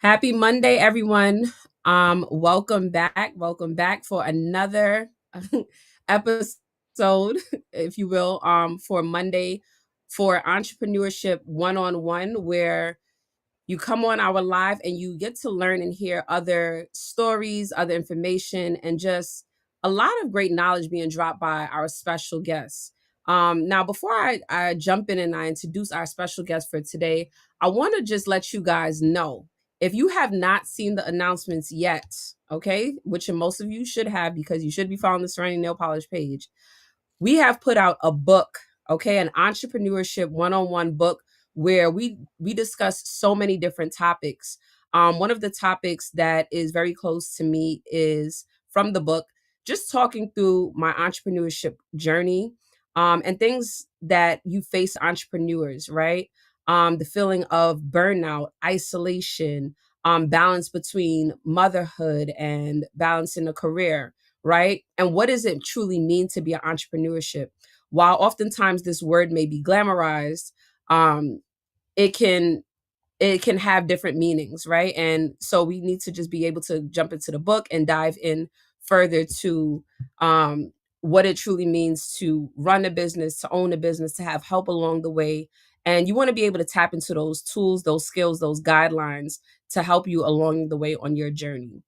Happy Monday, everyone. Welcome back. Welcome back for another episode, if you will, for Monday for Entrepreneurship One-on-One, where you come on our live and you get to learn and hear other stories, other information, and just a lot of great knowledge being dropped by our special guests. Now, before I jump in and I introduce our special guest for today, I want to just let you guys know if you have not seen the announcements yet, okay, which most of you should have because you should be following the Serenity Nail Polish page. We have put out a book, okay, an entrepreneurship one-on-one book where we discuss so many different topics. One of the topics that is very close to me is from the book, just talking through my entrepreneurship journey, and things that you face entrepreneurs, right? The feeling of burnout, isolation, balance between motherhood and balancing a career, right? And what does it truly mean to be an entrepreneurship? While oftentimes this word may be glamorized, um, it can it can have different meanings, right? And so we need to just be able to jump into the book and dive in further to what it truly means to run a business, to own a business, to have help along the way. And you want to be able to tap into those tools, those skills, those guidelines to help you along the way on your journey.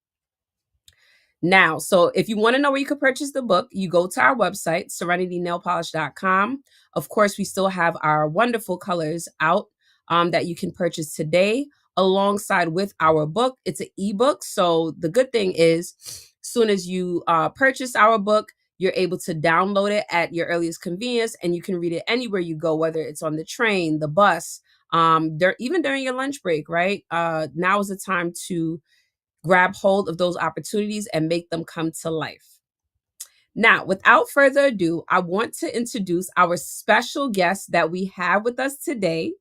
Now, so if you want to know where you could purchase the book, you go to our website, serenitynailpolish.com. Of course, we still have our wonderful colors out that you can purchase today alongside with our book. It's an ebook. So the good thing is, soon as you purchase our book, you're able to download it at your earliest convenience and you can read it anywhere you go, whether it's on the train, the bus, even during your lunch break, right? Now is the time to grab hold of those opportunities and make them come to life. Now, without further ado, I want to introduce our special guest that we have with us today,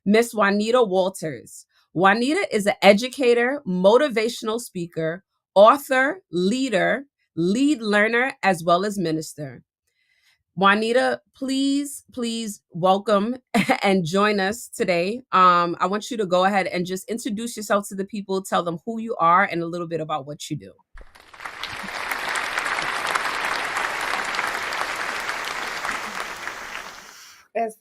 Miss Juanita Walters. Juanita is an educator, motivational speaker, author, leader, lead learner, as well as minister. Juanita, please welcome and join us today. I want you to go ahead and just introduce yourself to the people, tell them who you are and a little bit about what you do. That's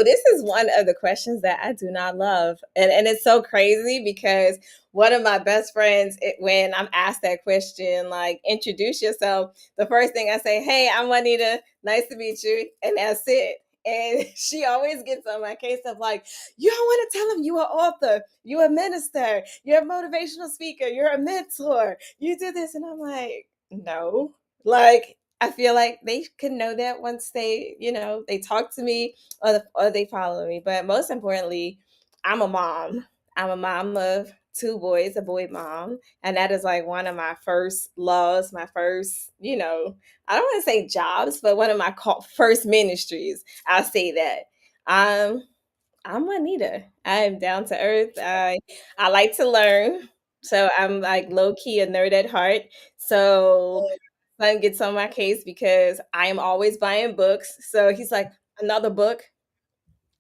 this is one of the questions that I do not love. And it's so crazy because one of my best friends, when I'm asked that question, like introduce yourself, the first thing I say, hey, I'm Juanita, nice to meet you. And that's it. And she always gets on my case of like, you don't want to tell them you're an author, you're a minister, you're a motivational speaker, you're a mentor, you do this. And I'm like, no. Like, I feel like they can know that once they talk to me or they follow me. But most importantly, I'm a mom. I'm a mom of two boys, a boy mom. And that is like one of my first loves, my first, I don't want to say jobs, but one of my first ministries. I'll say that. I'm Juanita. I am down to earth. I like to learn. So I'm like low key a nerd at heart. So son gets on my case because I am always buying books. So he's like, another book?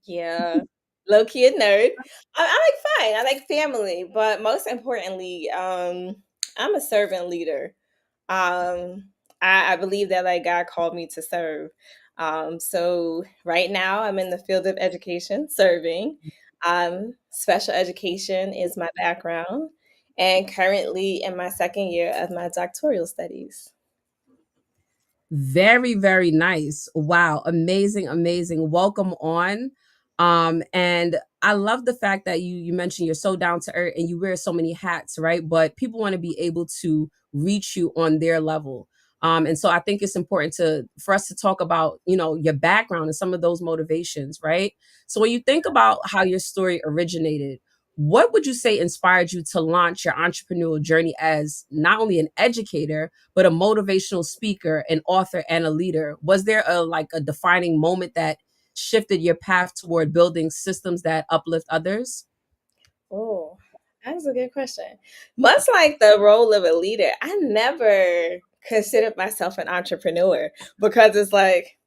Yeah. Low key a nerd. I like fine. I like family. But most importantly, I'm a servant leader. Um, I believe that like God called me to serve. So right now I'm in the field of education, serving. Special education is my background, and currently in my second year of my doctoral studies. Very, very nice. Wow. Amazing. Welcome on. And I love the fact that you mentioned you're so down to earth and you wear so many hats, right? But people want to be able to reach you on their level. And so I think it's important for us to talk about, your background and some of those motivations, right? So when you think about how your story originated, what would you say inspired you to launch your entrepreneurial journey as not only an educator, but a motivational speaker, an author, and a leader? Was there a defining moment that shifted your path toward building systems that uplift others? Oh, that's a good question. Much like the role of a leader, I never considered myself an entrepreneur because it's like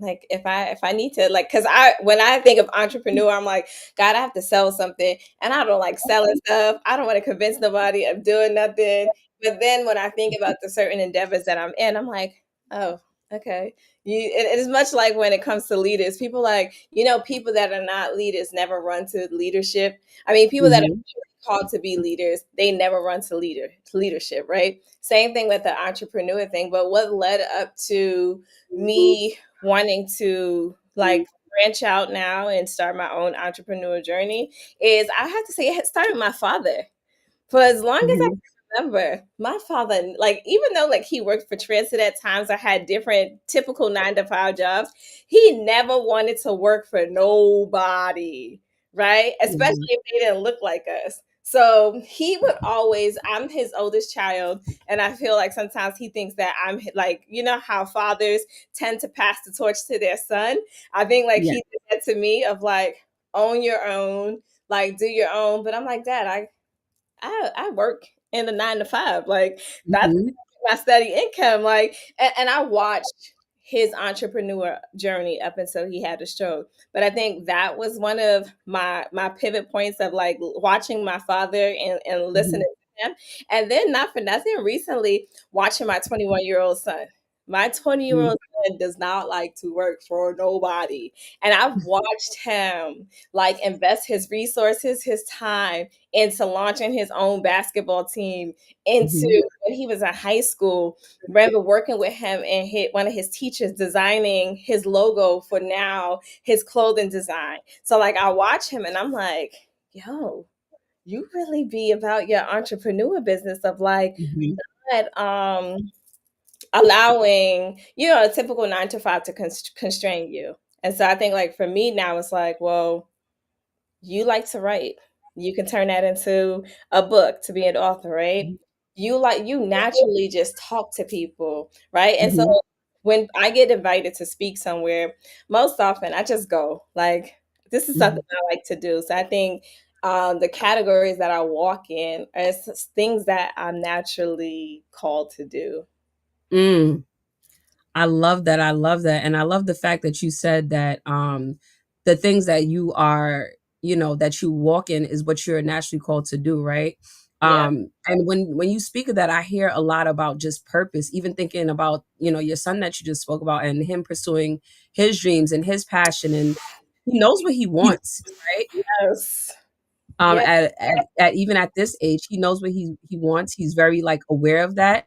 Like if I need to, like, because I when I think of entrepreneur, I'm like, God, I have to sell something, and I don't like selling stuff. I don't want to convince nobody of doing nothing. But then when I think about the certain endeavors that I'm in, I'm like, oh, okay. It is much like when it comes to leaders. People like, people that are not leaders never run to leadership. I mean, people that are Mhm. called to be leaders, they never run to leadership, right? Same thing with the entrepreneur thing. But what led up to me wanting to like branch out now and start my own entrepreneur journey is, I have to say, it had started with my father. For as long as I Mhm. remember, my father, like, even though like he worked for transit at times, I had different typical 9 to 5 jobs, he never wanted to work for nobody, right? Especially Mhm. if they didn't look like us. So he would always, I'm his oldest child, and I feel like sometimes he thinks that like, how fathers tend to pass the torch to their son. I think like Yeah. he did that to me of like, own your own, like do your own. But I'm like, Dad, I work in the 9 to 5. Like, that's Mhm. my steady income. Like, and I watched his entrepreneur journey up until he had a stroke. But I think that was one of my pivot points of like watching my father and listening Mhm. to him. And then not for nothing, recently watching my 21-year-old son. My 20-year-old Mhm. son does not like to work for nobody. And I've watched him like invest his resources, his time into launching his own basketball team, Mhm. into when he was in high school. Remember working with him and one of his teachers designing his logo for now his clothing design. So like I watch him and I'm like, yo, you really be about your entrepreneur business of like Mhm. not allowing a typical 9 to 5 to constrain you. And so I think like for me now it's like, well, you like to write. You can turn that into a book to be an author, right? You naturally just talk to people, right? And so Mhm. when I get invited to speak somewhere, most often I just go. Like, this is something Mhm. I like to do. So I think the categories that I walk in are things that I'm naturally called to do. Mm. I love that. I love that. And I love the fact that you said that the things that you are, that you walk in is what you're naturally called to do, right? Yeah. And when you speak of that, I hear a lot about just purpose, even thinking about, your son that you just spoke about and him pursuing his dreams and his passion, and he knows what he wants, right? Yes. Um Yeah. at, at even at this age, he knows what he wants. He's very like aware of that.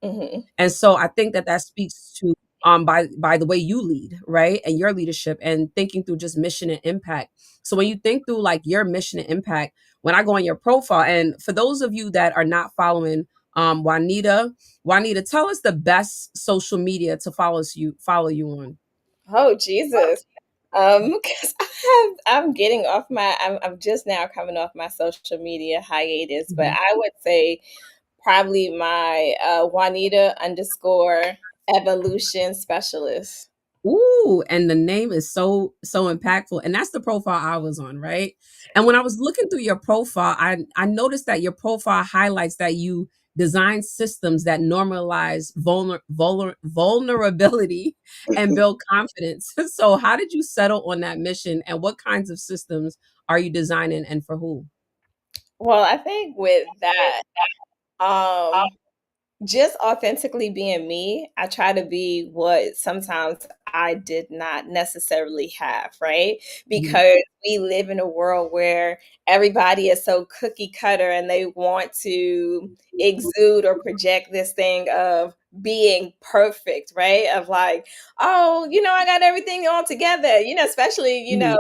Hmm. And so I think that that speaks to by the way you lead, right? And your leadership and thinking through just mission and impact. So when you think through like your mission and impact, when I go on your profile, and for those of you that are not following Juanita, tell us the best social media to follow you on. Oh Jesus. 'Cause I'm getting off I'm just now coming off my social media hiatus, but Mhm. I would say probably my Juanita underscore evolution specialist. Ooh, and the name is so impactful, and that's the profile I was on, right? And when I was looking through your profile, I noticed that your profile highlights that you design systems that normalize vulnerability and build confidence. So, how did you settle on that mission, and what kinds of systems are you designing, and for who? Well, I think with that, um, just authentically being me, I try to be what sometimes I did not necessarily have, right? Mhm. Because we live in a world where everybody is so cookie cutter and they want to exude or project this thing of being perfect, right? Of like, oh, I got everything all together, especially, Mhm.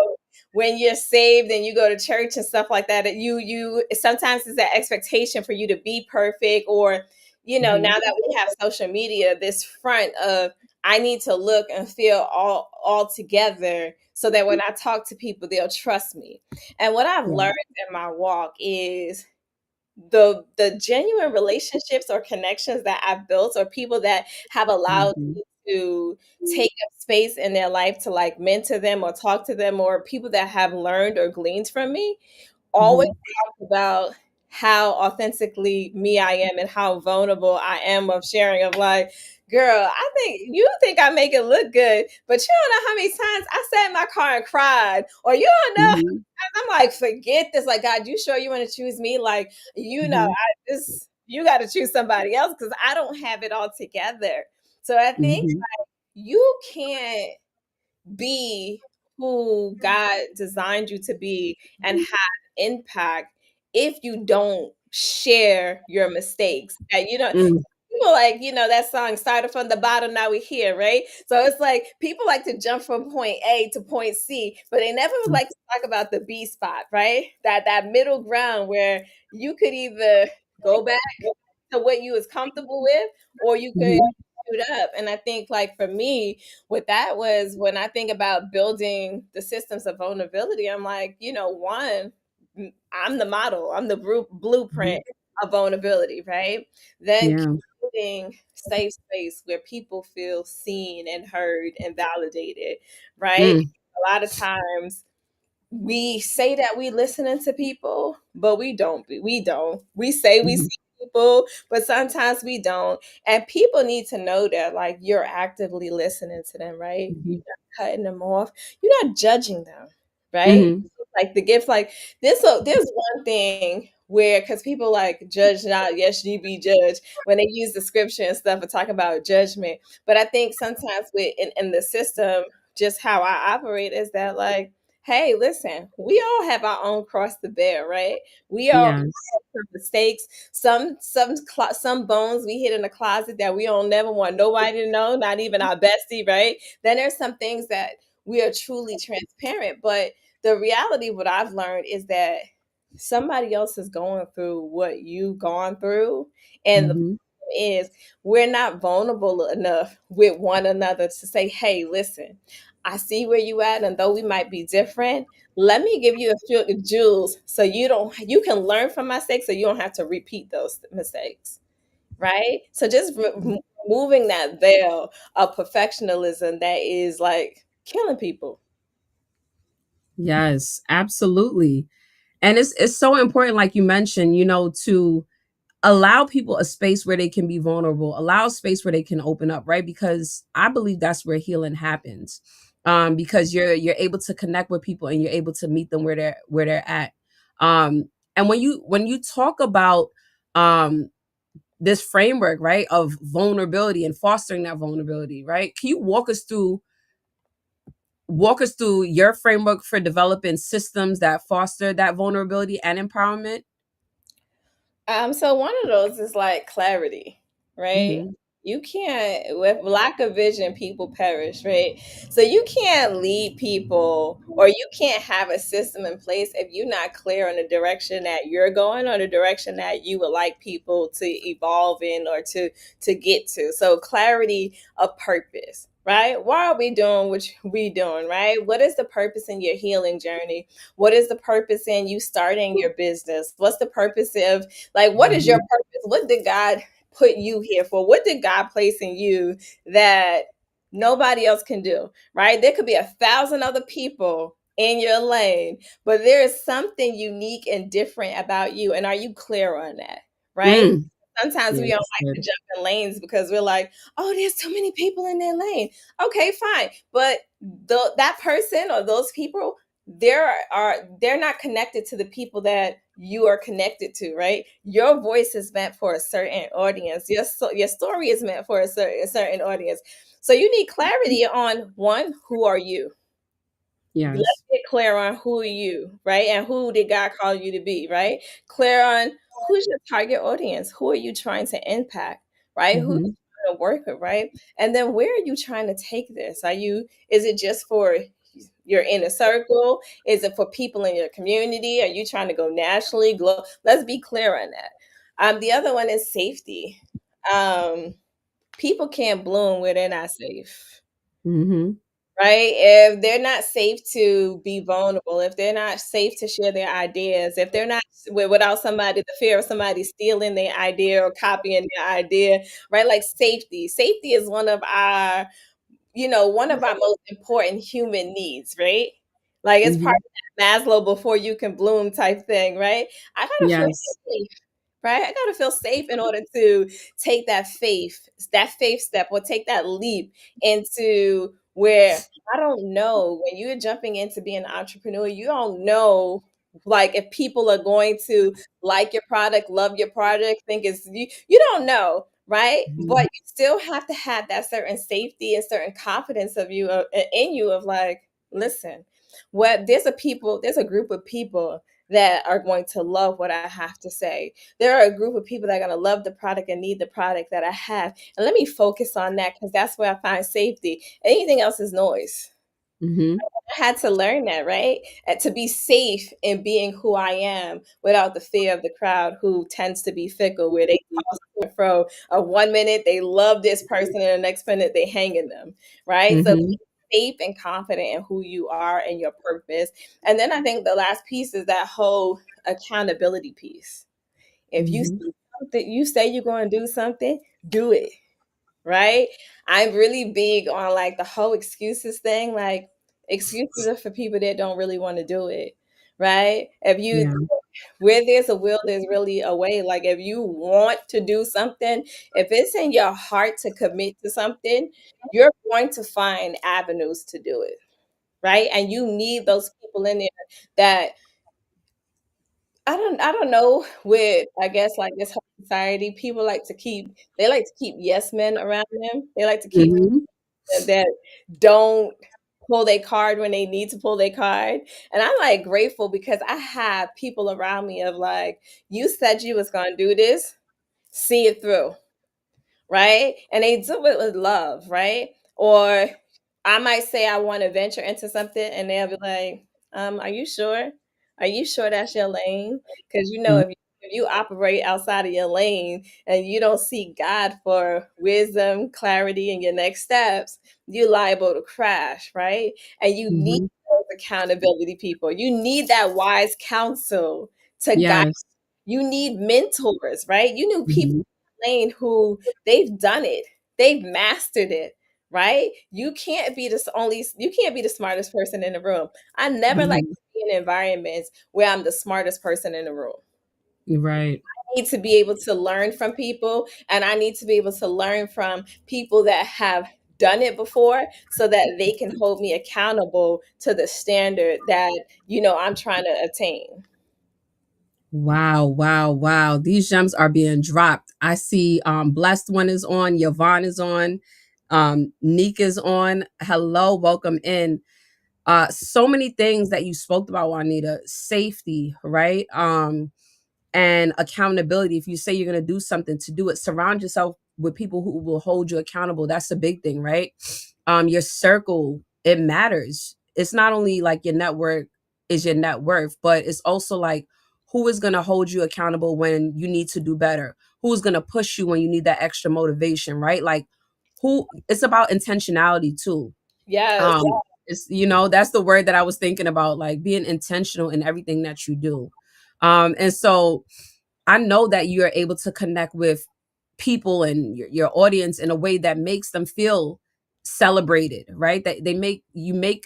when you're saved and you go to church and stuff like that, you sometimes it's that expectation for you to be perfect, or now Mhm. that we have social media, this front of I need to look and feel all together so that when I talk to people, they'll trust me. And what I've Right. learned in my walk is the genuine relationships or connections that I've built, or people that have allowed Mhm. me to take up space in their life to like mentor them or talk to them, or people that have learned or gleaned from me, always Mhm. talk about how authentically me I am and how vulnerable I am of sharing of like, girl, I think you think I make it look good, but you don't know how many times I sat in my car and cried, or you don't know. Mhm. I'm like, forget this. Like, God, you sure you want to choose me? Like, Mhm. I just you got to choose somebody else because I don't have it all together. So I think Mhm. you can't be who God designed you to be and have impact if you don't share your mistakes. And Mm. people like, that song started from the bottom, now we're here, right? So it's like people like to jump from point A to point C, but they never would like to talk about the B spot, right? That middle ground where you could either go back to what you was comfortable with, or you could Mhm. shoot up. And I think like for me, what that was when I think about building the systems of vulnerability, I'm like, one, I'm the model, I'm the Mhm. blueprint of vulnerability, right? Then Yeah. creating safe space where people feel seen and heard and validated, right? Mm. A lot of times we say that we listening to people, but we don't. We say we Mhm. see people, but sometimes we don't. And people need to know that like you're actively listening to them, right? You're Mhm. not cutting them off. You're not judging them, right? Mhm. Like the gift, like this. So there's one thing where because people like judge not, yes, ye be judged when they use the scripture and stuff and talk about judgment. But I think sometimes with in the system, just how I operate is that like, hey, listen, we all have our own cross to bear, right? We all have Yes. some mistakes, some bones we hid in the closet that we don't never want nobody to know, not even our bestie, right? Then there's some things that we are truly transparent, but the reality, what I've learned is that somebody else is going through what you've gone through, and the problem Mhm. is we're not vulnerable enough with one another to say, hey, listen, I see where you at, and though we might be different, let me give you a few jewels so you can learn from my mistakes so you don't have to repeat those mistakes, right? So just removing that veil of perfectionism that is like killing people. Yes, absolutely. And it's so important, like you mentioned, to allow people a space where they can be vulnerable, allow space where they can open up, right? Because I believe that's where healing happens. Because you're able to connect with people and you're able to meet them where they're at. And when you talk about um this framework, right, of vulnerability and fostering that vulnerability, right? Can you walk us through your framework for developing systems that foster that vulnerability and empowerment? So one of those is like clarity, right? Mhm. You can't, with lack of vision, people perish, right? So you can't lead people or you can't have a system in place if you're not clear on the direction that you're going or the direction that you would like people to evolve in or to get to. So clarity of purpose, right? Why are we doing what we doing, right? What is the purpose in your healing journey? What is the purpose in you starting your business? What's the purpose of like, what is your Mhm. purpose? What did God put you here for? What did God place in you that nobody else can do? Right? There could be 1,000 other people in your lane, but there is something unique and different about you. And are you clear on that? Right? Mm. Sometimes Yeah, we don't that's like to good. jump in lanes because we're like, oh, there's too many people in their lane. Okay, fine. But that person or those people, they're not connected to the people that you are connected to, right? Your voice is meant for a certain audience. Your story is meant for a certain audience. So you need clarity on one, who are you? Let's Yes. get clear on who are you, right? And who did God call you to be, right? Clear on who's your target audience? Who are you trying to impact, right? Who you Mhm. trying to work with, right? And then where are you trying to take this? Is it just for your inner circle? Is it for people in your community? Are you trying to go nationally? Let's be clear on that. The other one is safety. Um, People can't bloom where they're not safe, Mhm. right? If they're not safe to be vulnerable, if they're not safe to share their ideas, if they're not without somebody, the fear of somebody stealing their idea or copying their idea, right? Like safety. Safety is one of our most important human needs, right? Like it's part Mhm. of that Maslow before you can bloom type thing, right? I gotta feel Yes. safe, right? I gotta feel safe in order to take that faith step, or take that leap into where I don't know when you're jumping into being an entrepreneur, you don't know like if people are going to like your product, love your product, think it's you don't know, right? But Mhm. you still have to have that certain safety and certain confidence of you in you of like, listen, what there's a group of people that are going to love what I have to say. There are a group of people that are going to love the product and need the product that I have. And let me focus on that because that's where I find safety. Anything else is noise. Mhm. I had to learn that, right? And to be safe in being who I am without the fear of the crowd who tends to be fickle, where they toss to and fro. 1 minute they love this person, and the next minute they hanging them, right? So Mhm. be safe and confident in who you are and your purpose. And then I think the last piece is that whole accountability piece. If you Mhm. see something, you say you're going to do something, do it, right? I'm really big on like the whole excuses thing. Like excuses are for people that don't really want to do it, right? If you Yeah. where there's a will, there's really a way. Like if you want to do something, if it's in your heart to commit to something, you're going to find avenues to do it, right? And you need those people in there that I don't know with I guess like this whole society, people like to keep they like to keep yes men around them. They like to keep Mhm. that don't pull their card when they need to pull their card. And I'm like grateful because I have people around me of like, you said you was gonna do this, see it through, right? And they do it with love, right? Or I might say I want to venture into something and they'll be like, are you sure? Are you sure that's your lane? Because you know, Mhm. if you operate outside of your lane and you don't seek God for wisdom, clarity, and your next steps, you're liable to crash, right? And you need Mhm. those accountability people. You need that wise counsel to guide. Yes. You need mentors, right? You knew people Mhm. in the lane who they've done it, they've mastered it, right? You can't be the smartest person in the room. I never like Mhm. to be in environments where I'm the smartest person in the room. Right. I need to be able to learn from people, and I need to be able to learn from people that have done it before so that they can hold me accountable to the standard that I'm trying to attain. Wow, wow, wow. These gems are being dropped. I see Blessed One is on, Yvonne is on, Neek is on. Hello, welcome in. So many things that you spoke about, Juanita. Safety, right? And accountability. If you say you're going to do something, to do it, surround yourself with people who will hold you accountable. That's the big thing, right? Your circle, it matters. It's not only like your network is your net worth, but it's also like who is going to hold you accountable when you need to do better, who's going to push you when you need that extra motivation, right? Like who, it's about intentionality too. Yes. um it's, that's the word that I was thinking about, like being intentional in everything that you do. And so I know that you're able to connect with people and your audience in a way that makes them feel celebrated, right? That they make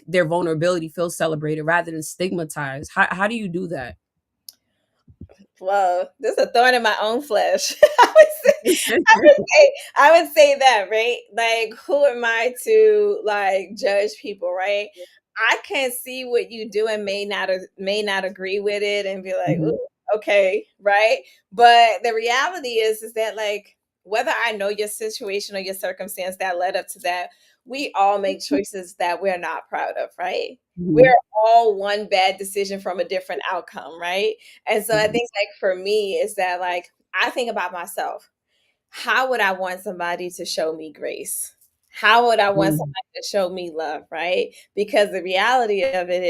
their vulnerability feel celebrated rather than stigmatized. How do you do that? Well, this is a thorn in my own flesh. I would say that, right? Like, who am I to like judge people, right? I can see what you do and may not agree with it and be like, Mhm. ooh, okay, right? But the reality is that like whether I know your situation or your circumstance that led up to that, we all make choices that we're not proud of, right? We're Mhm. all one bad decision from a different outcome, right? And so I think Yes. like for me is that like I think about myself. How would I want somebody to show me grace? How would I want Mhm. somebody to show me love, right? Because the reality of it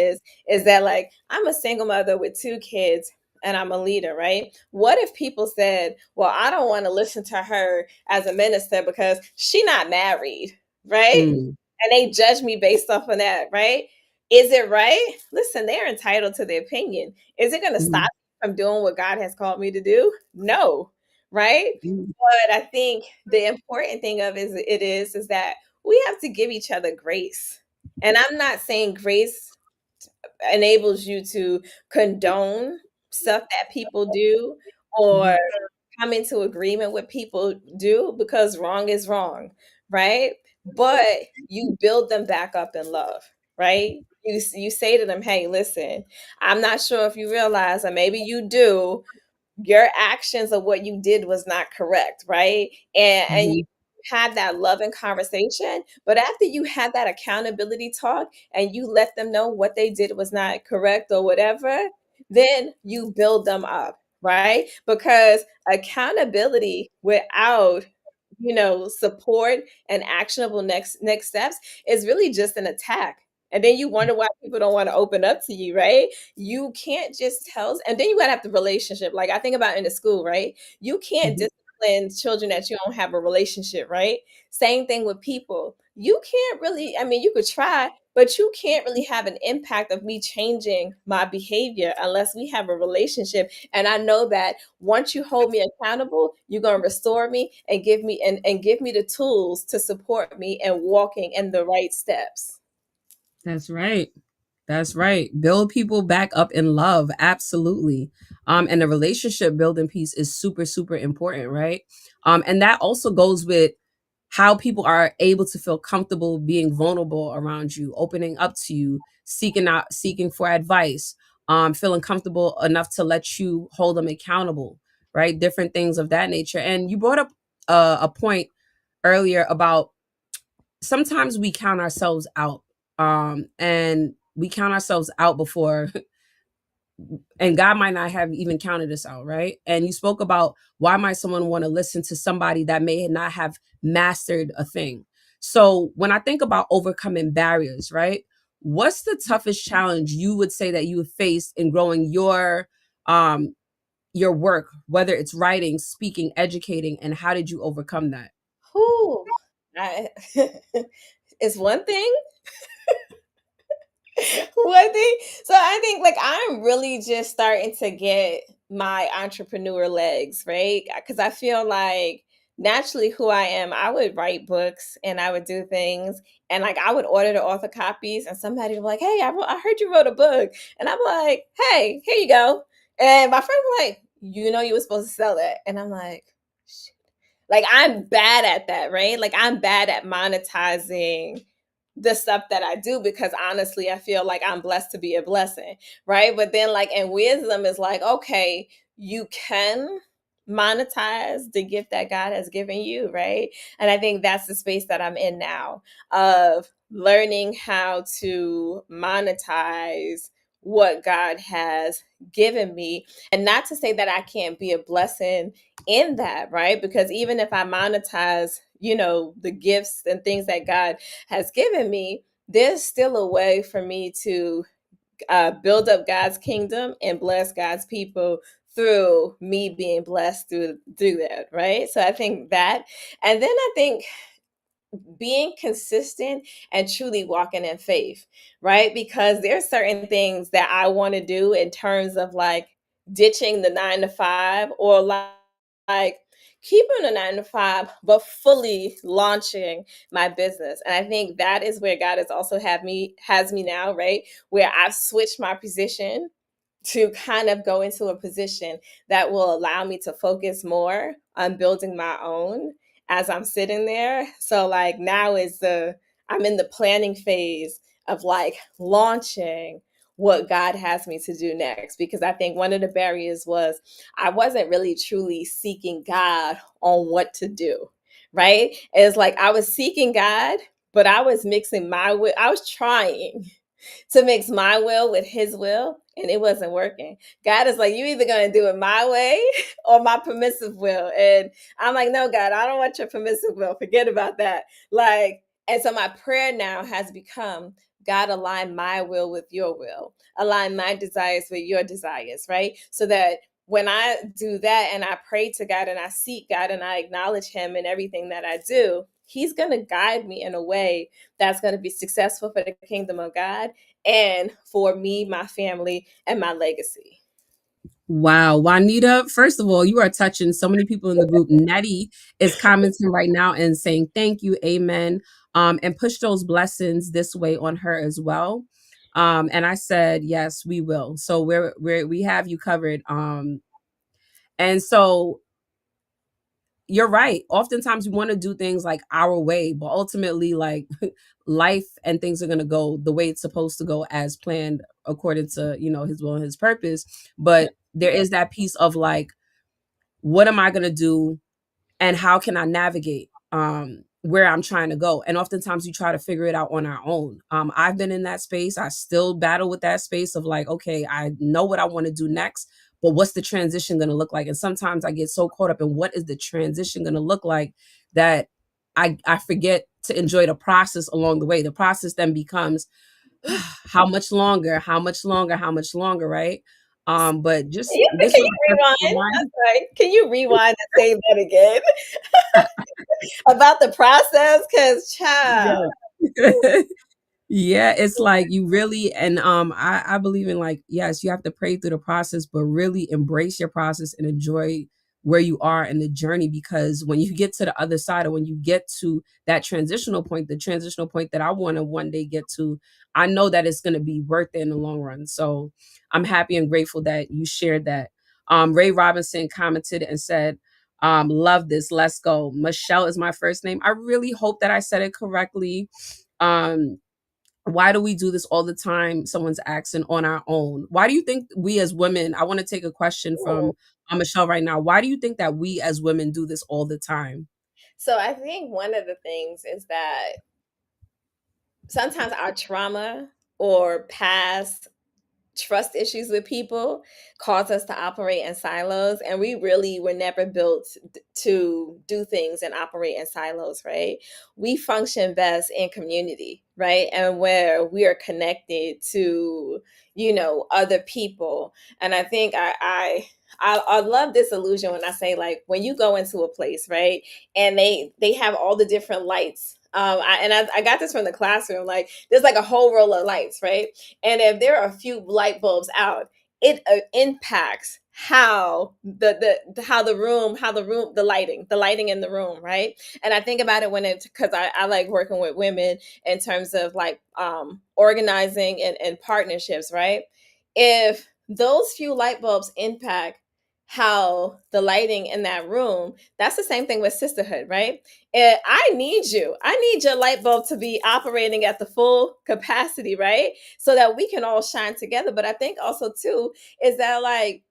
is that like I'm a single mother with two kids and I'm a leader, right? What if people said, "Well, I don't want to listen to her as a minister because she not married," right? Mm. And they judge me based off of that, right? Is it right? Listen, they're entitled to their opinion. Is it going to stop Mhm. me from doing what God has called me to do? No, right? Mhm. But I think the important thing of is that we have to give each other grace. And I'm not saying grace enables you to condone stuff that people do, or Mhm. come into agreement with people do, because wrong is wrong, right? But you build them back up in love, right? You say to them, "Hey, listen, I'm not sure if you realize, or maybe you do, your actions of what you did was not correct," right? And you Mhm. had that loving conversation, but after you had that accountability talk and you let them know what they did was not correct or whatever, then you build them up, right? Because accountability without, support and actionable next steps is really just an attack. And then you wonder why people don't want to open up to you, right? You can't just tell, and then you gotta have the relationship. Like I think about in the school, right? You can't Mhm. discipline children that you don't have a relationship, right? Same thing with people. You can't really, I mean, you could try, but you can't really have an impact of me changing my behavior unless we have a relationship. And I know that once you hold me accountable, you're gonna restore me and give me the tools to support me in walking in the right steps. That's right. That's right. Build people back up in love. Absolutely. And the relationship building piece is super, super important, right? And that also goes with how people are able to feel comfortable being vulnerable around you, opening up to you, seeking for advice, feeling comfortable enough to let you hold them accountable, right? Different things of that nature. And you brought up a point earlier about sometimes we count ourselves out, and we count ourselves out before and God might not have even counted us out, right? And you spoke about why might someone want to listen to somebody that may not have mastered a thing. So when I think about overcoming barriers, right? What's the toughest challenge you would say that you have faced in growing your work, whether it's writing, speaking, educating, and how did you overcome that? Whew. I, it's one thing. One thing. So I think like I'm really just starting to get my entrepreneur legs, right? Because I feel like naturally who I am, I would write books and I would do things, and like I would order the author copies, and somebody would be like, "Hey, I heard you wrote a book," and I'm like, "Hey, here you go." And my friend was like, "You were supposed to sell that," and I'm like, "Shoot." Like I'm bad at that, right? Like I'm bad at monetizing the stuff that I do, because honestly, I feel like I'm blessed to be a blessing, right? But then, like, in wisdom, is like, okay, you can monetize the gift that God has given you, right? And I think that's the space that I'm in now, of learning how to monetize what God has given me. And not to say that I can't be a blessing in that, right? Because even if I monetize, the gifts and things that God has given me, there's still a way for me to build up God's kingdom and bless God's people through me being blessed through that, right? So I think that, and then I think being consistent and truly walking in faith, right? Because there's certain things that I want to do in terms of like ditching the 9 to 5, or like keeping the 9 to 5 but fully launching my business. And I think that is where God has me now, right? Where I've switched my position to kind of go into a position that will allow me to focus more on building my own as I'm sitting there. So like now I'm in the planning phase of like launching what God has me to do next, because I think one of the barriers was I wasn't really truly seeking God on what to do. Right? It's like I was seeking God, but I was mixing my will. I was trying to mix my will with his will, and it wasn't working. God is like, you either gonna do it my way or my permissive will. And I'm like, no, God, I don't want your permissive will. Forget about that. Like, and so my prayer now has become, God, align my will with your will, align my desires with your desires, right? So that when I do that and I pray to God and I seek God and I acknowledge him in everything that I do, he's going to guide me in a way that's going to be successful for the kingdom of God and for me, my family, and my legacy. Wow, Juanita, first of all, you are touching so many people in the group. Nettie is commenting right now and saying thank you, amen. And push those blessings this way on her as well. And I said, yes, we will. So we have you covered. And so you're right. Oftentimes we want to do things like our way, but ultimately, like life and things are going to go the way it's supposed to go as planned according to, his will and his purpose. But there is that piece of like, what am I going to do and how can I navigate where I'm trying to go? And oftentimes we try to figure it out on our own. I've been in that space. I still battle with that space of like, okay, I know what I want to do next, but what's the transition going to look like? And sometimes I get so caught up in what is the transition going to look like that I forget to enjoy the process along the way. The process then becomes how much longer, how much longer, how much longer, right? But just this Can was you a perfect rewind? I'm reminder. sorry. Can you rewind and say that again about the process? Because, child, Yeah. Yeah, it's like you really and I believe in like yes, you have to pray through the process, but really embrace your process and enjoy where you are in the journey because when you get to the other side or when you get to that transitional point, the transitional point that I want to one day get to, I know that it's going to be worth it in the long run. So I'm happy and grateful that you shared that. Ray Robinson commented and said, love this, let's go. Michelle is my first name. I really hope that I said it correctly. Um, why do we do this all the time? Someone's asking on our own. Why do you think we as women, I want to take a question from Michelle right now. Why do you think that we as women do this all the time? so I think one of the things is that sometimes our trauma or past trust issues with people cause us to operate in silos, and we really were never built to do things and operate in silos, right? We function best in community, right? And where we are connected to, other people. And I think I love this illusion when I say, like, when you go into a place, right, and they have all the different lights. I got this from the classroom. Like, there's like a whole roll of lights, right? And if there are a few light bulbs out, it impacts how the lighting in the room, right? And I think about it when it because I like working with women in terms of like organizing and partnerships, right? If those few light bulbs impact how the lighting in that room, that's the same thing with sisterhood, right? I need you. I need your light bulb to be operating at the full capacity, right? So that we can all shine together. But I think also too is that, like,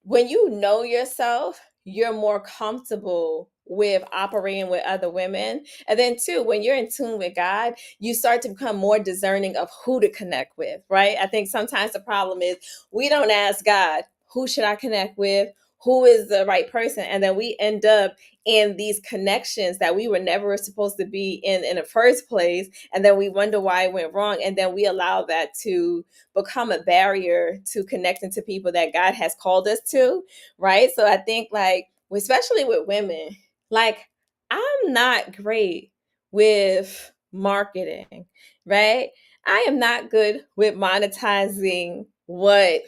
when you know yourself, you're more comfortable with operating with other women. And then too, when you're in tune with God, you start to become more discerning of who to connect with, right? I think sometimes the problem is we don't ask God, who should I connect with? Who is the right person? And then we end up in these connections that we were never supposed to be in the first place. And then we wonder why it went wrong. And then we allow that to become a barrier to connecting to people that God has called us to, right? So I think, like, especially with women, like, I'm not great with marketing, right? I am not good with monetizing what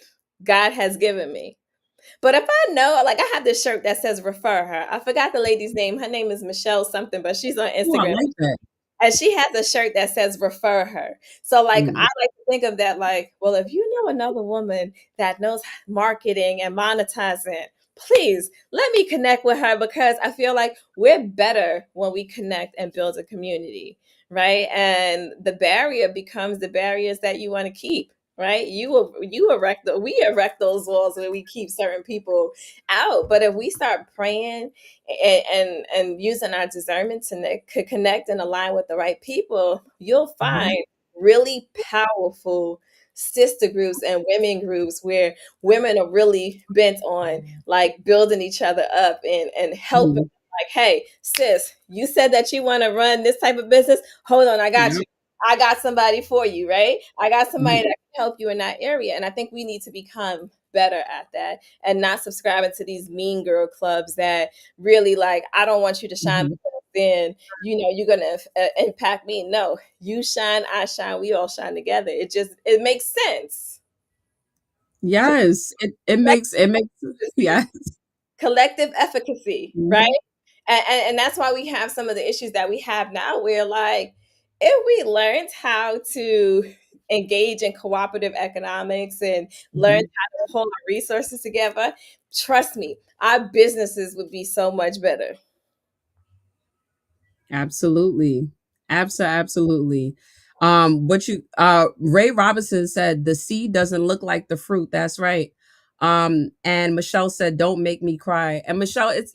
God has given me. But if I know, like, I have this shirt that says refer her. I forgot the lady's name. Her name is Michelle something, but she's on Oh, I Instagram. like that. And she has a shirt that says refer her. So, like, I Mm, like to think of that like, well, if you know another woman that knows marketing and monetizing, please let me connect with her because I feel like we're better when we connect and build a community, right? And the barrier becomes the barriers that you want to keep. Right, we erect those walls where we keep certain people out. But if we start praying and using our discernment to connect and align with the right people, you'll mhm, find really powerful sister groups and women groups where women are really bent on like building each other up and helping. mhm. Like, hey, sis, you said that you want to run this type of business. Hold on, I got you. Yep, I got somebody for you, right? I got somebody mhm, that can help you in that area. And I think we need to become better at that and not subscribing to these mean girl clubs that really, like, I don't want you to shine mhm. because then you're gonna impact me. No, you shine, I shine, we all shine together. It makes sense. Yes, it makes yeah. Collective efficacy, right? Mhm, And that's why we have some of the issues that we have now where, like, if we learned how to engage in cooperative economics and learn Mhm. how to pull our resources together, trust me, our businesses would be so much better. Absolutely. Absolutely. What you Ray Robinson said, the seed doesn't look like the fruit. That's right. And Michelle said, don't make me cry. And Michelle, it's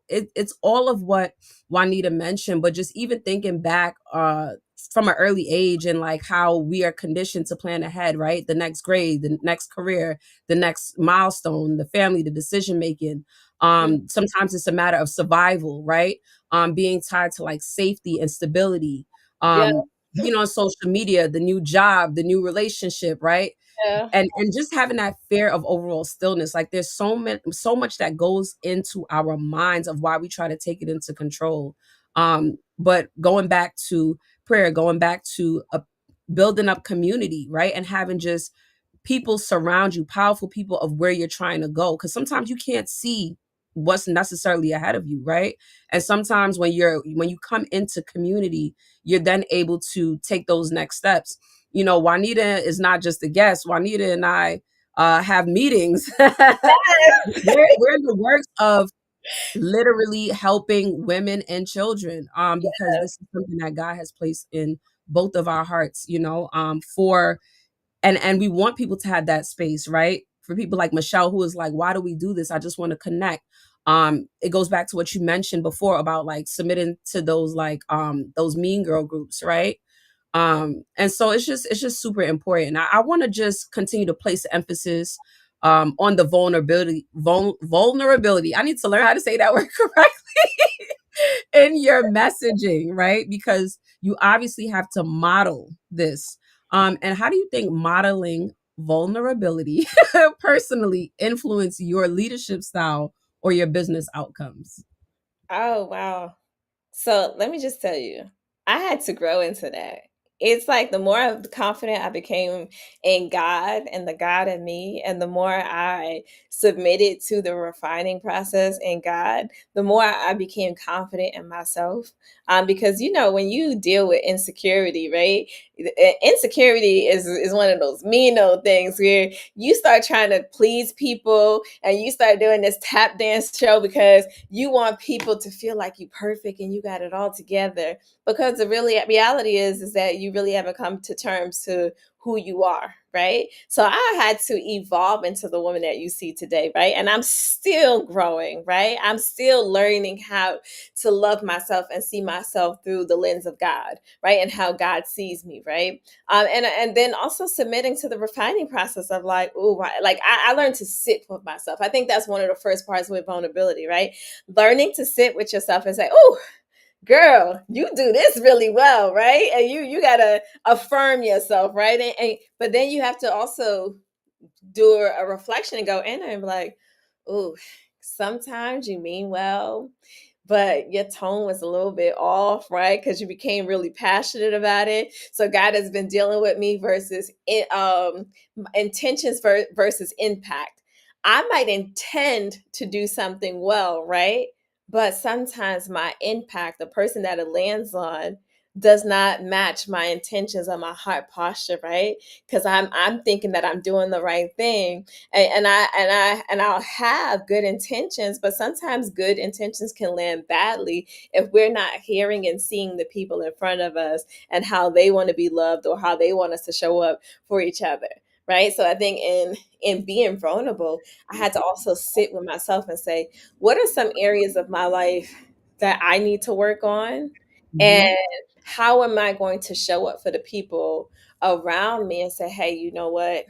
it's all of what Juanita mentioned, but just even thinking back from an early age and like how we are conditioned to plan ahead, right? The next grade, the next career, the next milestone, the family, the decision making. Mm, Sometimes it's a matter of survival, right? Being tied to like safety and stability, yeah, being on social media, the new job, the new relationship, right? yeah, And just having that fear of overall stillness. Like there's so much that goes into our minds of why we try to take it into control. But going back to prayer, going back to building up community, right? And having just people surround you, powerful people of where you're trying to go. Because sometimes you can't see what's necessarily ahead of you, right? And sometimes when you come into community, you're then able to take those next steps. Juanita is not just a guest. Juanita and I have meetings. We're in the works of literally helping women and children, because this is something that God has placed in both of our hearts, for and we want people to have that space, right? For people like Michelle, who is like, why do we do this? I just want to connect. It goes back to what you mentioned before about like submitting to those like those mean girl groups, right? And so it's just super important. I want to just continue to place the emphasis on the vulnerability. I need to learn how to say that word correctly in your messaging, right? Because you obviously have to model this. And how do you think modeling vulnerability personally influence your leadership style or your business outcomes? oh wow. So let me just tell you, I had to grow into that. It's like the more confident I became in God and the God in me, and the more I submitted to the refining process in God, the more I became confident in myself. Because when you deal with insecurity, right? Insecurity is one of those mean old things where you start trying to please people and you start doing this tap dance show because you want people to feel like you perfect and you got it all together, because the reality is that you really haven't come to terms to who you are, right? So I had to evolve into the woman that you see today, right? And I'm still growing, right? I'm still learning how to love myself and see myself through the lens of God, right? And how God sees me, right? And then also submitting to the refining process of like, oh, like I learned to sit with myself. I think that's one of the first parts with vulnerability, right? Learning to sit with yourself and say, oh, girl, you do this really well, right? And you gotta affirm yourself, right? But then you have to also do a reflection and go in there and be like, oh, sometimes you mean well, but your tone was a little bit off, right? Because you became really passionate about it. So God has been dealing with me versus intentions versus impact. I might intend to do something well, right? But sometimes my impact, the person that it lands on, does not match my intentions or my heart posture, right? Because I'm thinking that I'm doing the right thing, and I'll have good intentions, but sometimes good intentions can land badly if we're not hearing and seeing the people in front of us and how they want to be loved or how they want us to show up for each other, right? So I think in being vulnerable, I had to also sit with myself and say, what are some areas of my life that I need to work on, and Mhm. how am I going to show up for the people around me and say, hey, you know what?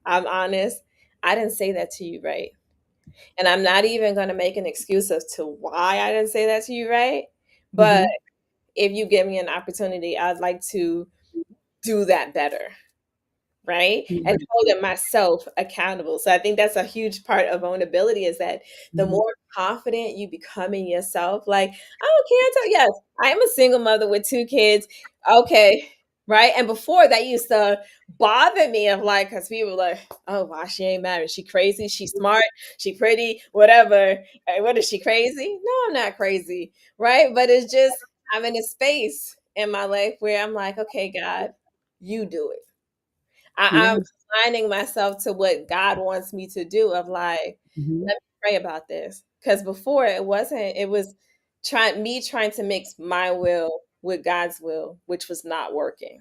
I'm honest. I didn't say that to you right. And I'm not even going to make an excuse as to why I didn't say that to you right. But Mhm. if you give me an opportunity, I'd like to do that better, right? And Right. holding myself accountable. So I think that's a huge part of vulnerability, is that the Mhm. more confident you become in yourself, like, I don't care. Yes, I am a single mother with two kids. Okay. Right. And before that used to bother me of like, because people were like, oh, wow, she ain't married. She crazy. She smart. She pretty, whatever. What is she crazy? No, I'm not crazy. Right. But it's just, I'm in a space in my life where I'm like, okay, God, you do it, I'm Yes. aligning myself to what God wants me to do of like, Mhm. let me pray about this. Because before it wasn't, it was trying to mix my will with God's will, which was not working.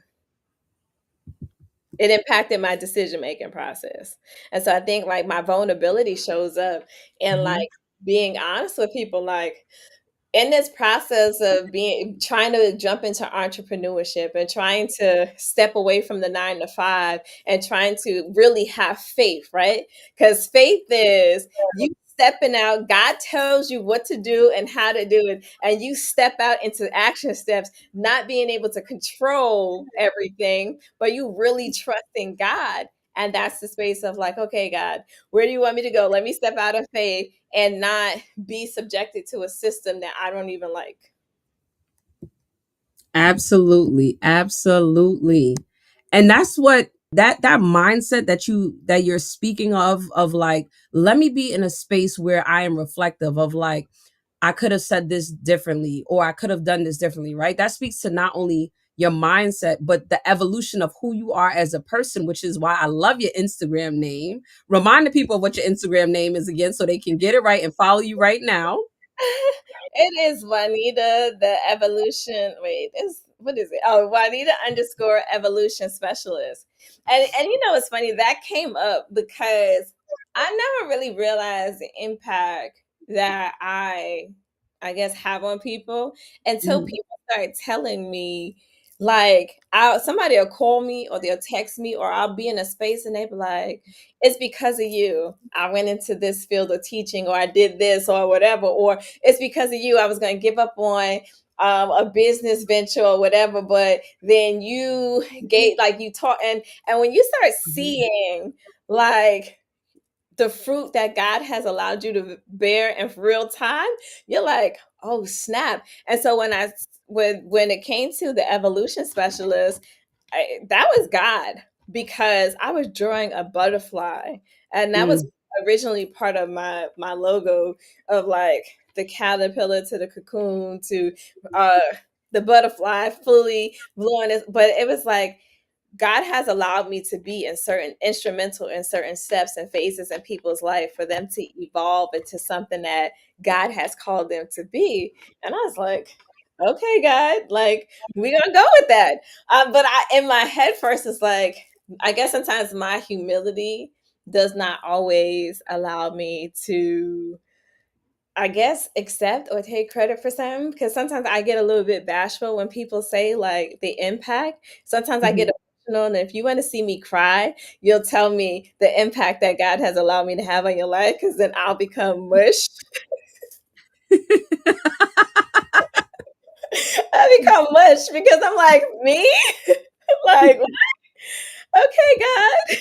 It impacted my decision making process. And so I think like my vulnerability shows up in Mhm. like being honest with people, like in this process of being trying to jump into entrepreneurship and trying to step away from the 9 to 5 and trying to really have faith, right? Because faith is you stepping out, God tells you what to do and how to do it, and you step out into action steps, not being able to control everything, but you really trusting God. And that's the space of like, okay, God, where do you want me to go? Let me step out of faith and not be subjected to a system that I don't even like. Absolutely. Absolutely. And that's what that mindset that you're speaking of like, let me be in a space where I am reflective of like, I could have said this differently or I could have done this differently, right? That speaks to not only your mindset, but the evolution of who you are as a person, which is why I love your Instagram name. Remind the people of what your Instagram name is again so they can get it right and follow you right now. It is Juanita, the evolution. Wait, is what is it? Oh, Juanita underscore evolution specialist. And you know, it's funny that came up because I never really realized the impact that I guess have on people until Mhm. people start telling me like somebody will call me or they'll text me or I'll be in a space and they be like, it's because of you. I went into this field of teaching or I did this or whatever, or it's because of you I was going to give up on a business venture or whatever, but then you gave like you taught and when you start Mhm. seeing like the fruit that God has allowed you to bear in real time, you're like, oh snap. And so when it came to the evolution specialist, that was God because I was drawing a butterfly, and that was Mm. originally part of my logo of like the caterpillar to the cocoon to uh the butterfly fully blowing it. But it was like God has allowed me to be in certain instrumental in certain steps and phases in people's life for them to evolve into something that God has called them to be. And I was like, okay, God, like we're gonna go with that. But I in my head first is like, I guess sometimes my humility does not always allow me to I guess accept or take credit for something because sometimes I get a little bit bashful when people say like the impact. Sometimes I get Mhm. emotional, and if you want to see me cry, you'll tell me the impact that God has allowed me to have on your life because then I'll become mush. I become mush because I'm like, me? Like, okay, God.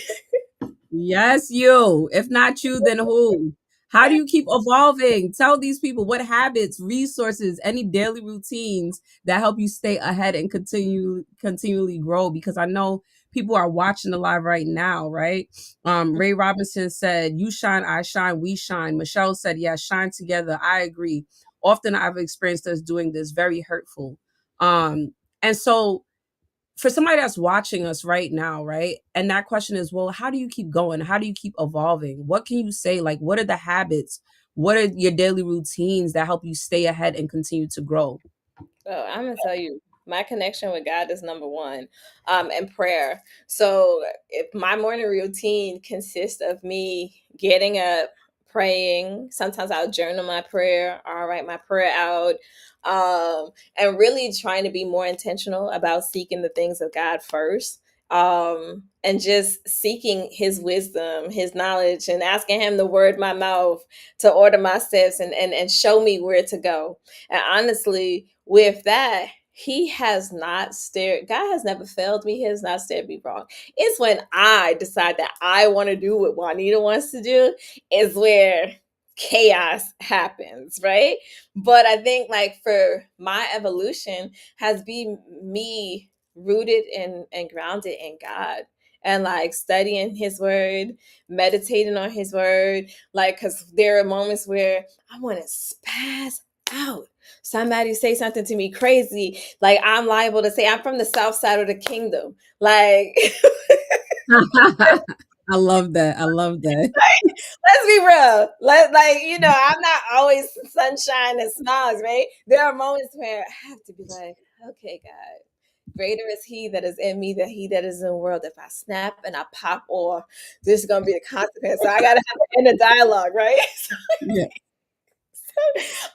Yes, you. If not you, then who? How do you keep evolving? Tell these people what habits, resources, any daily routines that help you stay ahead and continually grow. Because I know people are watching the live right now, right? Ray Robinson said, "You shine, I shine, we shine." Michelle said, "Yeah, shine together." I agree. Often I've experienced us doing this very hurtful. And so for somebody that's watching us right now, right? And that question is, well, how do you keep going? How do you keep evolving? What can you say? Like, what are the habits? What are your daily routines that help you stay ahead and continue to grow? Oh, I'm gonna tell you, my connection with God is number one, and prayer. So, if my morning routine consists of me getting up, praying, sometimes I'll journal my prayer, or I'll write my prayer out, and really trying to be more intentional about seeking the things of God first. And just seeking his wisdom, his knowledge, and asking him to word my mouth, to order my steps, and show me where to go. And honestly, with that, he has not stared. God has never failed me. He has not stared me wrong. It's when I decide that I want to do what Juanita wants to do, is where chaos happens, right? But I think like for my evolution has been me rooted and grounded in God and like studying his word, meditating on his word. Like, because there are moments where I want to spaz out. Somebody say something to me crazy, like I'm liable to say I'm from the south side of the kingdom. Like I love that. I love that. Let's be real. I'm not always sunshine and smiles, right? There are moments where I have to be like, okay, God, greater is he that is in me than he that is in the world. If I snap and I pop off, this is gonna be the consequence. So I gotta have an inner dialogue, right? Yeah.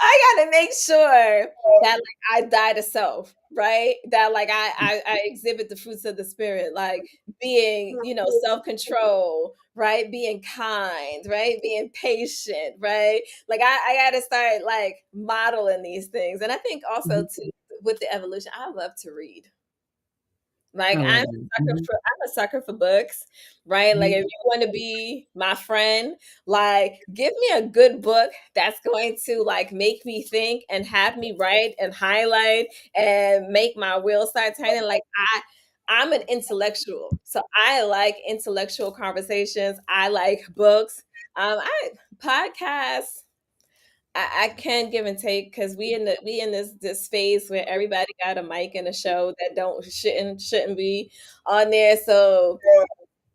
I gotta make sure that I die to self, right? That I exhibit the fruits of the spirit, like being, self-control, right? Being kind, right? Being patient, right? Like I gotta start like modeling these things. And I think also Mhm. too with the evolution, I love to read. I Like love it. Mhm. I'm a sucker for books, right? Like Mhm. if you want to be my friend, like give me a good book that's going to like make me think and have me write and highlight and make my wheels start turning. I'm an intellectual. So I like intellectual conversations. I like books. I podcasts. I can give and take because we in this phase where everybody got a mic and a show that don't shouldn't be on there. So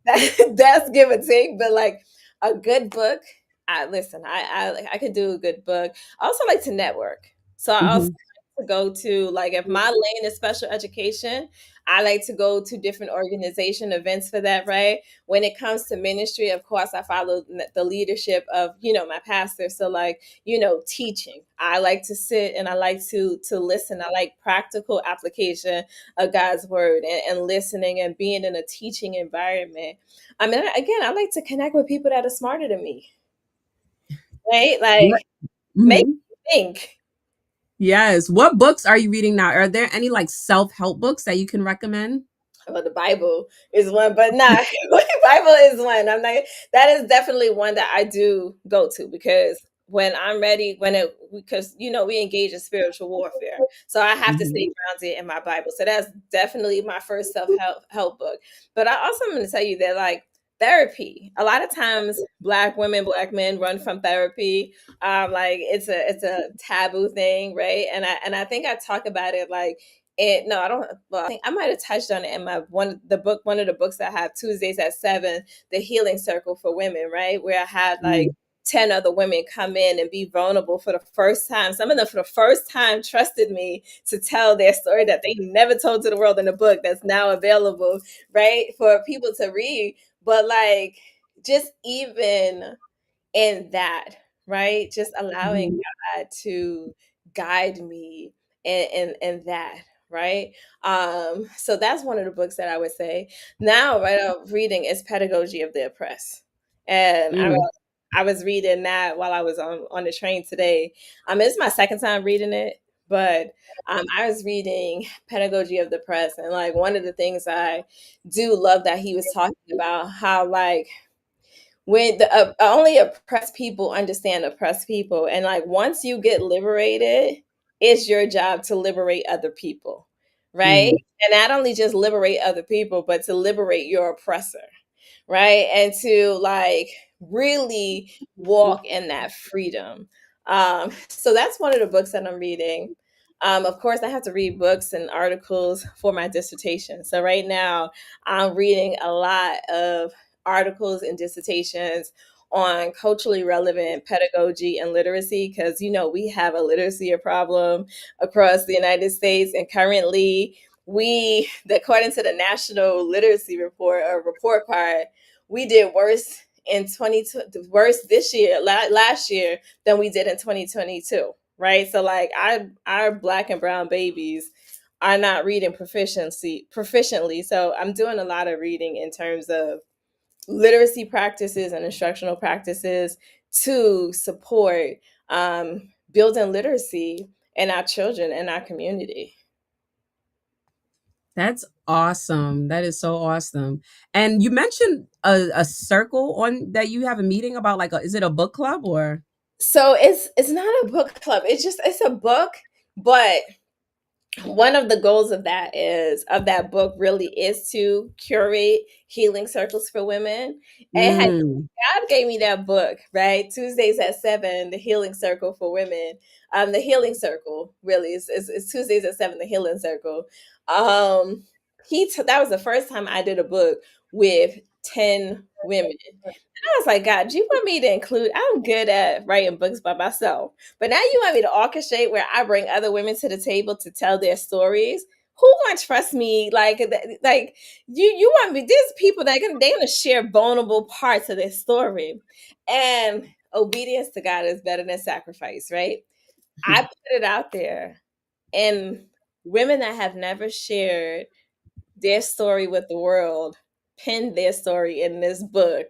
that's give and take. But like a good book, I listen. I could do a good book. I also like to network. So I also Mhm. like to go to like if my lane is special education, I like to go to different organization events for that. Right. When it comes to ministry, of course, I follow the leadership of my pastor. So like teaching, I like to sit and I like to listen. I like practical application of God's word and listening and being in a teaching environment. I mean, again, I like to connect with people that are smarter than me, right? What? Like, make Mhm. me think. Yes. What books are you reading now? Are there any like self-help books that you can recommend? Well, the Bible is one, but nah, Bible is one. I'm like, that is definitely one that I do go to because when I'm ready, because we engage in spiritual warfare, so I have to Mhm. stay grounded in my Bible. So that's definitely my first self help book. But I also am going to tell you that like therapy, a lot of times Black women, Black men run from therapy. Like it's a taboo thing, right? And I think I talk about it like no, I don't. Well, I think I might have touched on it in my one of the books I have, Tuesdays at 7, the Healing Circle for Women, right? Where I had like Mm. 10 other women come in and be vulnerable for the first time. Some of them for the first time trusted me to tell their story that they never told to the world in a book that's now available, right? For people to read. But like just even in that, right? Just allowing Mhm. God to guide me in that, right? So that's one of the books that I would say. Now, right now, reading is Pedagogy of the Oppressed. And Mm. I was reading that while I was on the train today. It's my second time reading it, but I was reading Pedagogy of the Oppressed, and like one of the things I do love that he was talking about how like when the only oppressed people understand oppressed people, and like once you get liberated, it's your job to liberate other people, right? Mm. And not only just liberate other people but to liberate your oppressor, right? And to like really walk in that freedom. So that's one of the books that I'm reading. Of course, I have to read books and articles for my dissertation. So right now, I'm reading a lot of articles and dissertations on culturally relevant pedagogy and literacy because we have a literacy problem across the United States, and currently according to the National Literacy Report or report card, we did worse in 20 worse this year last year than we did in 2022, right? So like our Black and brown babies are not reading proficiently. So I'm doing a lot of reading in terms of literacy practices and instructional practices to support building literacy in our children and our community. That's awesome. That is so awesome. And you mentioned a circle on that you have a meeting about like is it a book club or So it's not a book club. It's a book, but one of the goals of that book really is to curate healing circles for women. And mm. God gave me that book, right? Tuesdays at 7, the Healing Circle for Women. The Healing Circle really is Tuesdays at 7, the Healing Circle. That was the first time I did a book with 10 women. I was like, God, do you want me to include? I'm good at writing books by myself, but now you want me to orchestrate where I bring other women to the table to tell their stories. Who gonna trust me? Like you want me? There's people that they're gonna share vulnerable parts of their story, and obedience to God is better than sacrifice, right? I put it out there, and women that have never shared their story with the world penned their story in this book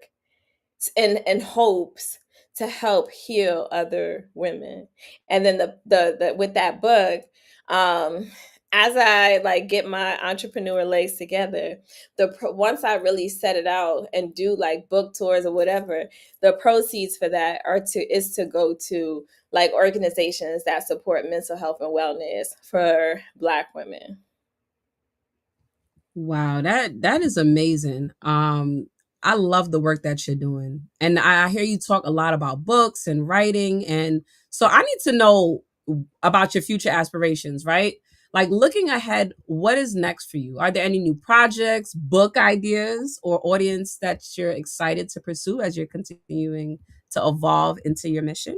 in hopes to help heal other women. And then the with that book, um as I like get my entrepreneur legs together, once I really set it out and do like book tours or whatever, the proceeds for that is to go to like organizations that support mental health and wellness for Black women. Wow, that is amazing. I love the work that you're doing. And I hear you talk a lot about books and writing, and so I need to know about your future aspirations, right? Like looking ahead, what is next for you? Are there any new projects, book ideas, or audience that you're excited to pursue as you're continuing to evolve into your mission?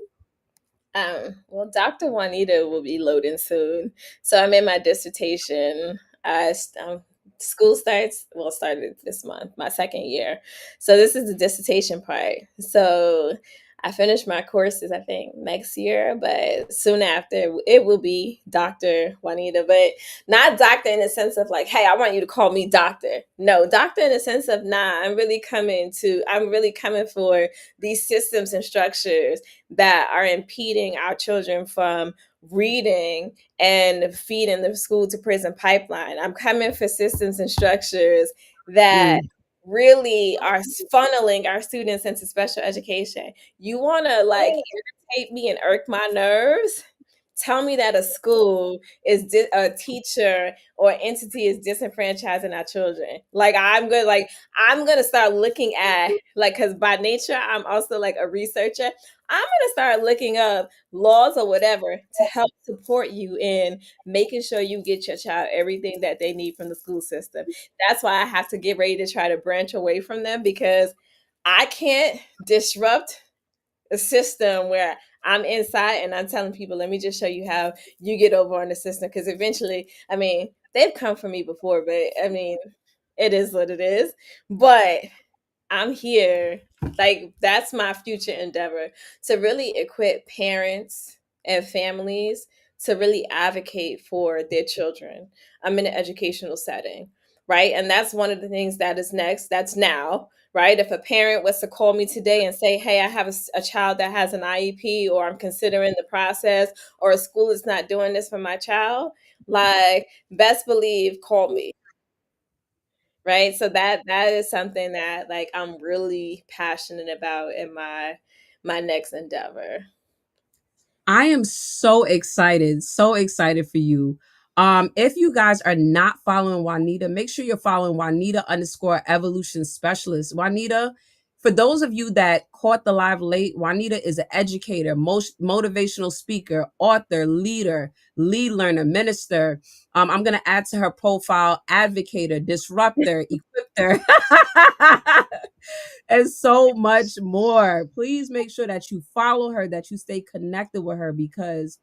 Well, Dr. Juanita will be loading soon. So I'm in my dissertation. School started this month, my second year. So this is the dissertation part. So I finished my courses, I think, next year, but soon after it will be Dr. Juanita, but not doctor in the sense of like, hey, I want you to call me doctor. No, doctor in the sense of, nah, I'm really coming for these systems and structures that are impeding our children from reading and feeding the school to prison pipeline. I'm coming for systems and structures that Mm, really are funneling our students into special education. You want to like irritate me and irk my nerves? Tell me that a school a teacher or entity is disenfranchising our children. I'm gonna start looking at like, because by nature I'm also like a researcher. I'm gonna start looking up laws or whatever to help support you in making sure you get your child everything that they need from the school system. That's why I have to get ready to try to branch away from them, because I can't disrupt a system where I'm inside and I'm telling people, let me just show you how you get over on the system. Because eventually, I mean, they've come for me before, but I mean, it is what it is. But I'm here. Like, that's my future endeavor, to really equip parents and families to really advocate for their children. I'm in an educational setting, right? And that's one of the things that is next. That's now, right? If a parent was to call me today and say, hey, I have a child that has an IEP, or I'm considering the process, or a school is not doing this for my child, like, best believe, call me, right? So that is something that like I'm really passionate about in my next endeavor. I am so excited for you. If you guys are not following Juanita, make sure you're following Juanita underscore evolution specialist. Juanita, for those of you that caught the live late, Juanita is an educator, most motivational speaker, author, leader, lead learner, minister. I'm gonna add to her profile, advocator, disruptor, equipter. And so much more. Please make sure that you follow her, that you stay connected with her, because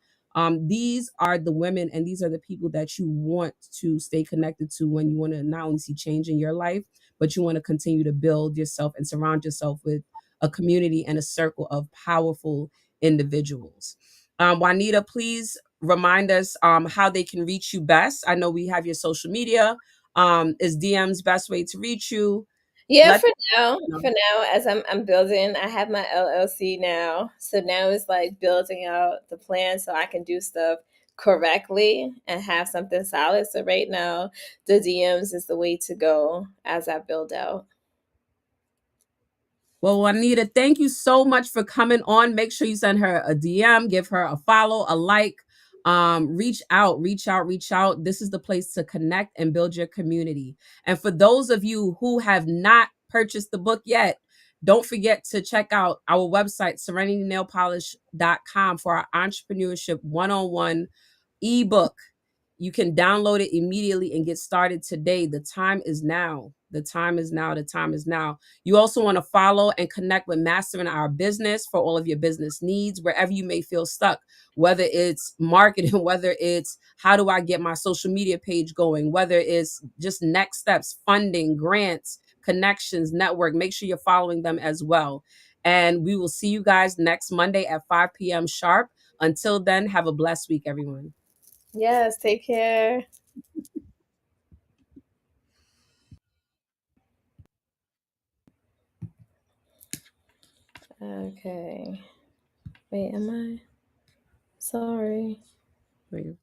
these are the women and these are the people that you want to stay connected to when you want to not only see change in your life, but you want to continue to build yourself and surround yourself with a community and a circle of powerful individuals. Juanita, please remind us how they can reach you best. I know we have your social media. Is DM's best way to reach you? Yeah, Let them for now, as I'm building, I have my LLC now. So now it's like building out the plan so I can do stuff correctly and have something solid. So right now, the DMs is the way to go as I build out. Well, Juanita, thank you so much for coming on. Make sure you send her a DM, give her a follow, a like. Reach out, reach out, reach out. This is the place to connect and build your community. And for those of you who have not purchased the book yet, don't forget to check out our website, serenitynailpolish.com, for our entrepreneurship one-on-one ebook. you can download it immediately and get started today. The time is now. The time is now. The time is now. You also want to follow and connect with Mastering Our Business for all of your business needs, wherever you may feel stuck, whether it's marketing, whether it's how do I get my social media page going, whether it's just next steps, funding, grants, connections, network. Make sure you're following them as well. And we will see you guys next Monday at 5 p.m. sharp. Until then, have a blessed week, everyone. Yes, take care. Okay. Wait, am I? Sorry. Wait.